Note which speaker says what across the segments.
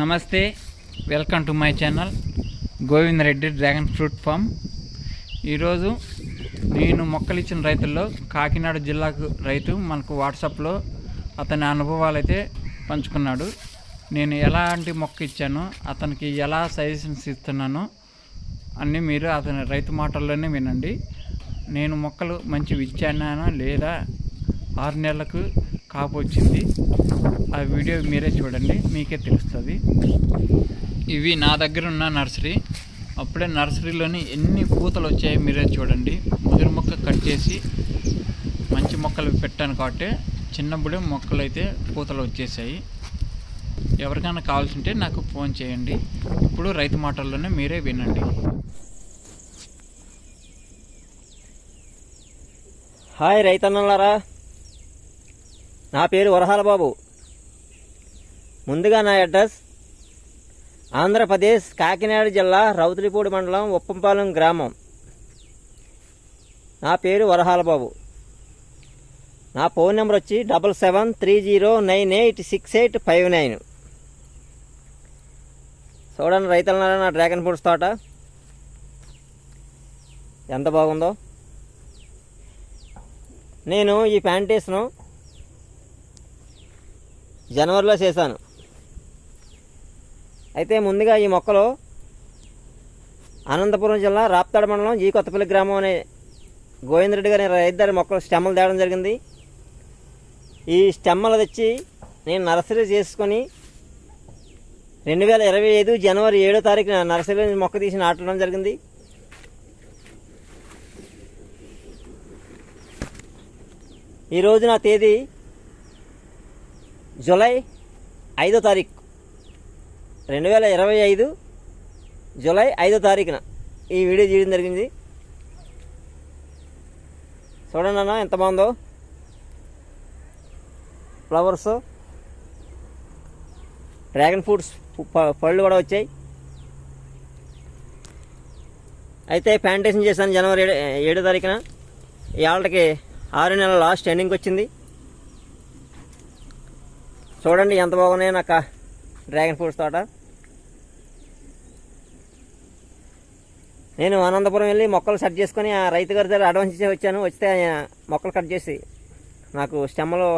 Speaker 1: నమస్తే, welcome to my channel Govind Reddy dragon fruit form. ఈరోజు నేను మొక్కలు ఇచ్చిన రైతుల్లో కాకినాడ జిల్లాకు రైతు మనకు వాట్సాప్లో అతని అనుభవాలు అయితే పంచుకున్నాడు. నేను ఎలాంటి మొక్క ఇచ్చానో, అతనికి ఎలా సజెషన్స్ ఇస్తున్నానో అన్నీ మీరు అతని రైతు మాటల్లోనే వినండి. నేను మొక్కలు మంచివి ఇచ్చానా లేదా, 6 నెలలకు కాపు వచ్చింది, ఆ వీడియో మీరే చూడండి, మీకే తెలుస్తుంది. ఇవి నా దగ్గర ఉన్న నర్సరీ. అప్పుడే నర్సరీలోని ఎన్ని పూతలు వచ్చాయో మీరే చూడండి. ముదిరి మొక్క కట్ చేసి మంచి మొక్కలు పెట్టాను కాబట్టి చిన్నప్పుడే మొక్కలు అయితే పూతలు వచ్చేసాయి. ఎవరికైనా కావాల్సి ఉంటే నాకు ఫోన్ చేయండి. ఇప్పుడు రైతు మాటల్లోనే మీరే వినండి.
Speaker 2: హాయ్ రైతన్నలారా, నా పేరు వరహాల బాబు. ముందుగా నా అడ్రస్ ఆంధ్రప్రదేశ్ కాకినాడ జిల్లా రౌతులిపూడి మండలం ఉప్పంపాలెం గ్రామం. నా పేరు వరహాల బాబు. నా ఫోన్ నెంబర్ వచ్చి 7730986859. చూడండి రైతులన్నారా, నా డ్రాగన్ ఫ్రూట్స్ తోట ఎంత బాగుందో. నేను ఈ ప్లాంటేషను జనవరిలో చేశాను. అయితే ముందుగా ఈ మొక్కలు అనంతపురం జిల్లా రాప్తాడ మండలం జీ కొత్తపల్లి గ్రామం అనే గోవిందరెడ్డి గారి రైతు మొక్కలు స్టెమ్మలు తేవడం జరిగింది. ఈ స్టెమ్మలు తెచ్చి నేను నర్సరీ చేసుకొని 2025 జనవరి 7వ తారీఖున నర్సరీ మొక్క తీసి నాటడం జరిగింది. ఈరోజు నా తేదీ జూలై 5వ తారీఖు, 2025 జూలై 5వ తారీఖున ఈ వీడియో చేయడం జరిగింది. చూడండి అన్న ఎంత బాగుందో. ఫ్లవర్స్, డ్రాగన్ ఫ్రూట్స్ పళ్ళు కూడా వచ్చాయి. అయితే ప్లాంటేషన్ చేశాను జనవరి 7వ తారీఖున. ఇవాళకి 6 నెలల లాస్ట్ ఎండింగ్ వచ్చింది. చూడండి ఎంత బాగున్నాయో నాకు డ్రాగన్ ఫ్రూట్స్ తోట. నేను అనంతపురం వెళ్ళి మొక్కలు సెట్ చేసుకొని ఆ రైతు గారి దగ్గర అడ్వాన్స్ ఇచ్చి వచ్చాను. వస్తే ఆయన మొక్కలు కట్ చేసి నాకు స్టెమ్మలో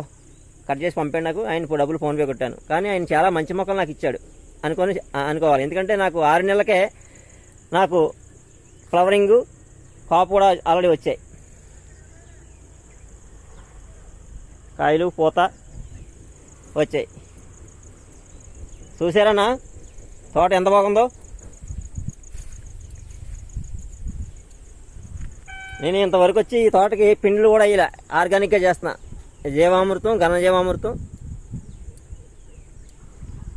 Speaker 2: కట్ చేసి పంపాడు. నాకు ఆయన డబ్బులు ఫోన్పే కొట్టాను. కానీ ఆయన చాలా మంచి మొక్కలు నాకు ఇచ్చాడు అనుకోవాలి. ఎందుకంటే నాకు 6 నెలలకే నాకు ఫ్లవరింగు, కాపు కూడా ఆల్రెడీ వచ్చాయి. కాయలు, పూత వచ్చాయి. చూసారన్నా తోట ఎంత బాగుందో. నేను ఇంతవరకు వచ్చి ఈ తోటకి పిండిలు కూడా ఇలా ఆర్గానిక్గా చేస్తున్నా. జీవామృతం, ఘనజీవామృతం,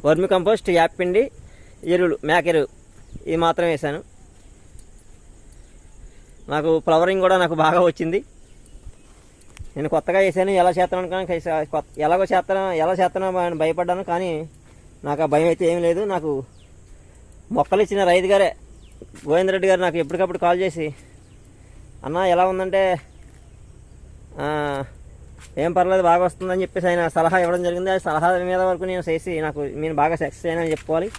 Speaker 2: వర్మి కంపోస్ట్, యాపిండి, ఎరువులు, మేకెరువు ఇవి మాత్రం వేసాను. నాకు ఫ్లవరింగ్ కూడా నాకు బాగా వచ్చింది. నేను కొత్తగా వేసాను, ఎలా చేస్తున్నాను కానీ ఎలా చేస్తానో అని భయపడ్డాను. కానీ నాకు ఆ భయం అయితే ఏం లేదు. నాకు మొక్కలు ఇచ్చిన రైతు గారే గోవిందరెడ్డి గారు నాకు ఎప్పటికప్పుడు కాల్ చేసి, అన్న ఎలా ఉందంటే ఏం పర్లేదు బాగా వస్తుందని చెప్పేసి ఆయన సలహా ఇవ్వడం జరిగింది. ఆ సలహా మీద వరకు నేను చేసి నేను బాగా సక్సెస్ అయినా చెప్పుకోవాలి.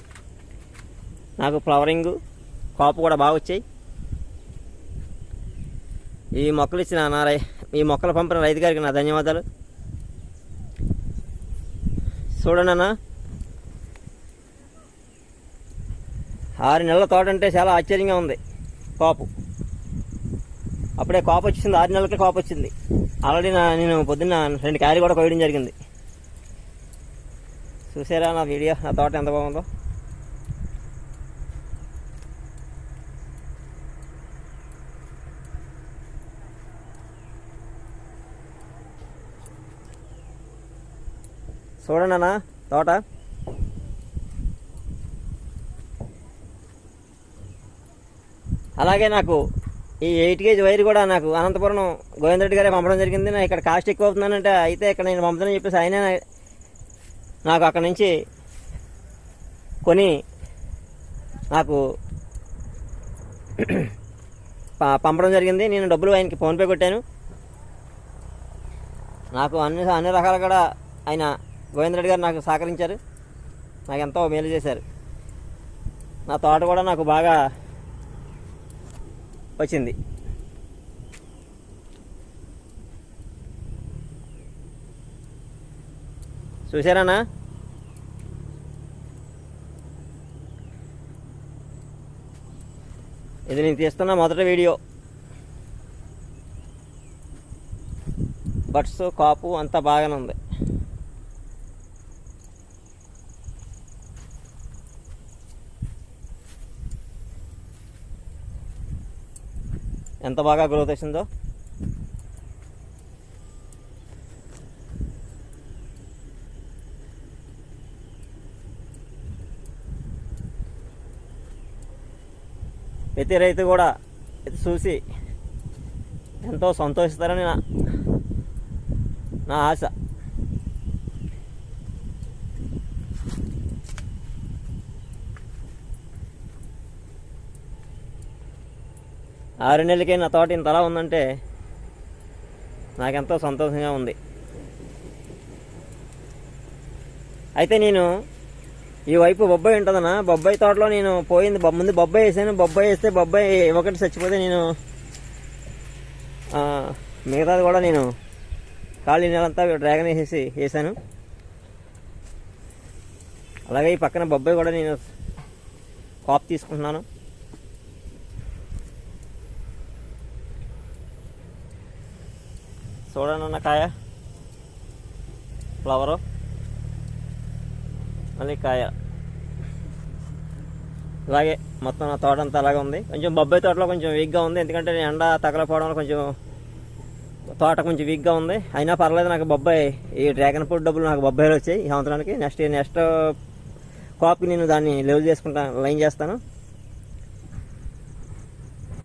Speaker 2: నాకు ఫ్లవరింగు, కాపు కూడా బాగా వచ్చాయి. ఈ మొక్కలు ఇచ్చిన ఈ మొక్కలు పంపిన రైతు గారికి నా ధన్యవాదాలు. చూడండి అన్న, 6 నెలల తోట అంటే చాలా ఆశ్చర్యంగా ఉంది. కాపు అప్పుడే కాపు వచ్చింది, 6 నెలలకే కాపు వచ్చింది. ఆల్రెడీ నేను పొద్దున్న 2 కాయలు కూడా కోయడం జరిగింది. చూసారా నా వీడియో, నా తోట ఎంత బాగుందో. చూడండి అన్న తోట. అలాగే నాకు ఈ 8 kg వైర్ కూడా నాకు అనంతపురం గోవిందరెడ్డి గారే పంపడం జరిగింది. నాకు ఇక్కడ కాస్ట్ ఎక్కువ అవుతుందనంటే, అయితే ఇక్కడ నేను పంపుతానని చెప్పేసి ఆయన నాకు అక్కడ నుంచి కొని నాకు పంపడం జరిగింది. నేను డబ్బులు ఆయనకి ఫోన్పే కొట్టాను. నాకు అన్ని రకాలు కూడా ఆయన గోవిందరెడ్డి గారు నాకు సహకరించారు. నాకు ఎంతో మేలు చేశారు. నా తోట కూడా నాకు బాగా వచ్చింది. చూసారానా? ఇది నేను తీస్తున్న మొదటి వీడియో. బట్స్ కాపు అంతా బాగానే ఉంది. ఎంత బాగా గ్రోత్ వచ్చిందో. ప్రతి రైతు కూడా ఇది చూసి ఎంతో సంతోషిస్తారని నా ఆశ. ఆరు నెలలకే నా తోట ఇంతలా ఉందంటే నాకెంతో సంతోషంగా ఉంది. అయితే నేను ఈ వైపు బొబ్బాయి ఉంటుందన్న, బొబ్బాయి తోటలో నేను పోయింది ముందు బొబ్బాయి వేసాను. బొబ్బాయి వేస్తే బొబ్బాయి ఒకటి చచ్చిపోతే నేను మిగతాది కూడా నేను ఖాళీ నెలంతా డ్రాగన్ వేసాను. అలాగే ఈ పక్కన బొబ్బాయి కూడా నేను కాపు తీసుకుంటున్నాను. చూడండి అన్న, కాయ ఫ్లవరు మళ్ళీ కాయ. అలాగే మొత్తం నా తోట అంతా అలాగే ఉంది. కొంచెం బొబ్బాయి తోటలో కొంచెం వీక్గా ఉంది, ఎందుకంటే ఎండ తగలపోవడం వల్ల కొంచెం తోట కొంచెం వీక్గా ఉంది. అయినా పర్లేదు, నాకు బొబ్బాయి ఈ డ్రాగన్ ఫ్రూట్ డబ్బులు నాకు బొబ్బాయిలు వచ్చాయి ఈ సంవత్సరానికి. నెక్స్ట్ కాపుకి నేను దాన్ని లెవెల్ చేసుకుంటాను, లైన్ చేస్తాను.